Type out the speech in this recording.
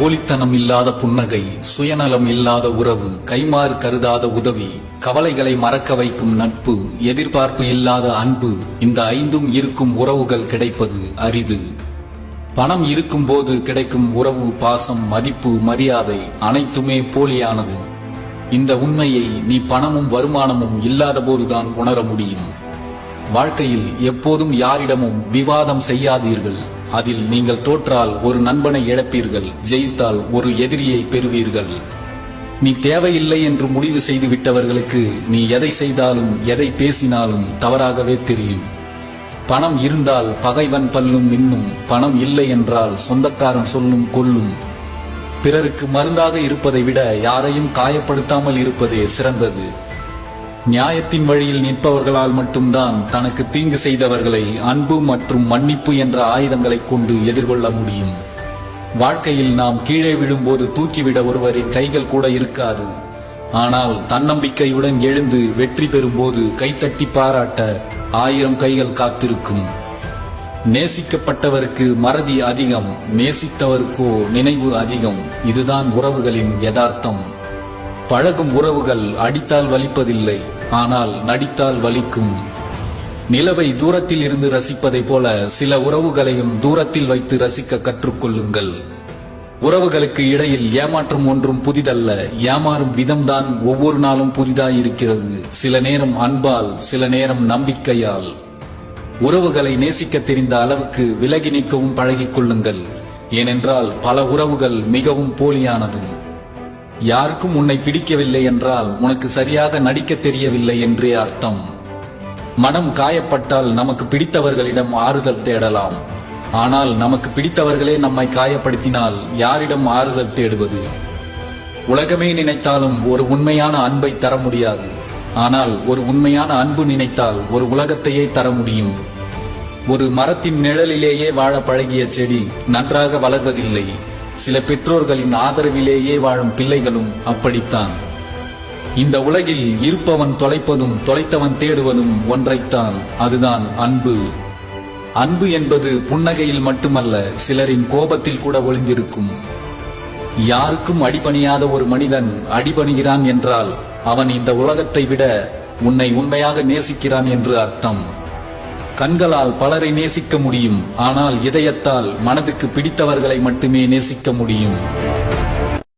போலித்தனம் இல்லாத புன்னகை, சுயநலம் இல்லாத உறவு, கைமாறு கருதாத உதவி, கவலைகளை மறக்க வைக்கும் நட்பு, எதிர்பார்ப்பு இல்லாத அன்பு, இந்த ஐந்தும் இருக்கும் உறவுகள் கிடைப்பது அரிது. பணம் இருக்கும் போது கிடைக்கும் உறவு, பாசம், மதிப்பு, மரியாதை அனைத்துமே போலியானது. இந்த உண்மையை நீ பணமும் வருமானமும் இல்லாத போதுதான் உணர முடியும். வாழ்க்கையில் எப்போதும் யாரிடமும் விவாதம் செய்யாதீர்கள். அதில் நீங்கள் தோற்றால் ஒரு நண்பனை இழப்பீர்கள், ஜெயித்தால் ஒரு எதிரியை பெறுவீர்கள். நீ தேவையில்லை என்று முடிவு செய்து விட்டவர்களுக்கு நீ எதை செய்தாலும் எதை பேசினாலும் தவறாகவே தெரியும். பணம் இருந்தால் பகைவன் பல்லும் மின்னும், பணம் இல்லை என்றால் சொந்தக்காரன் சொல்லும் கொல்லும். பிறருக்கு மருந்தாக இருப்பதை விட யாரையும் காயப்படுத்தாமல் இருப்பதே சிறந்தது. நியாயத்தின் வழியில் நிற்பவர்களால் மட்டும்தான் தனக்கு தீங்கு செய்தவர்களை அன்பு மற்றும் மன்னிப்பு என்ற ஆயுதங்களை கொண்டு எதிர்கொள்ள முடியும். வாழ்க்கையில் நாம் கீழே விழும்போது தூக்கிவிட ஒருவரின் கைகள் கூட இருக்காது. ஆனால் தன்னம்பிக்கையுடன் எழுந்து வெற்றி பெறும்போது கைத்தட்டி பாராட்ட 1000 கைகள் காத்திருக்கும். நேசிக்கப்பட்டவருக்கு மறதி அதிகம், நேசித்தவருக்கோ நினைவு அதிகம். இதுதான் உறவுகளின் யதார்த்தம். பழகும் உறவுகள் அடித்தால் வலிப்பதில்லை, ஆனால் நடித்தால் வலிக்கும். நிலவை தூரத்தில் இருந்து ரசிப்பதை போல சில உறவுகளையும் தூரத்தில் வைத்து ரசிக்க கற்றுக்கொள்ளுங்கள். உறவுகளுக்கு இடையில் ஏமாற்றம் ஒன்றும் புதிதல்ல, ஏமாறும் விதம்தான் ஒவ்வொரு நாளும் புதிதாயிருக்கிறது. சில நேரம் அன்பால், சில நேரம் நம்பிக்கையால். உறவுகளை நேசிக்க தெரிந்த அளவுக்கு விலகி நிற்கவும் பழகிக் கொள்ளுங்கள். ஏனென்றால் பல உறவுகள் மிகவும் போலியானது. யாருக்கும் உன்னை பிடிக்கவில்லை என்றால் உனக்கு சரியாக நடிக்க தெரியவில்லை என்றே அர்த்தம். மனம் காயப்பட்டால் நமக்கு பிடித்தவர்களிடம் ஆறுதல் தேடலாம். ஆனால் நமக்கு பிடித்தவர்களே நம்மை காயப்படுத்தினால் யாரிடம் ஆறுதல் தேடுவது? உலகமே நினைத்தாலும் ஒரு உண்மையான அன்பை தர முடியாது. ஆனால் ஒரு உண்மையான அன்பு நினைத்தால் ஒரு உலகத்தையே தர முடியும். ஒரு மரத்தின் நிழலிலேயே வாழ பழகிய செடி நன்றாக வளர்வதில்லை. சில பெற்றோர்களின் ஆதரவிலேயே வாழும் பிள்ளைகளும் அப்படித்தான். இந்த உலகில் இருப்பவன் தொலைப்பதும் தொலைத்தவன் தேடுவதும் ஒன்றைத்தான், அதுதான் அன்பு. அன்பு என்பது புன்னகையில் மட்டுமல்ல, சிலரின் கோபத்தில் கூட ஒளிந்திருக்கும். யாருக்கும் அடிபணியாத ஒரு மனிதன் அடிபணிகிறான் என்றால் அவன் இந்த உலகத்தை விட உன்னை உண்மையாக நேசிக்கிறான் என்று அர்த்தம். கண்களால் பலரை நேசிக்க முடியும், ஆனால் இதயத்தால் மனதுக்கு பிடித்தவர்களை மட்டுமே நேசிக்க முடியும்.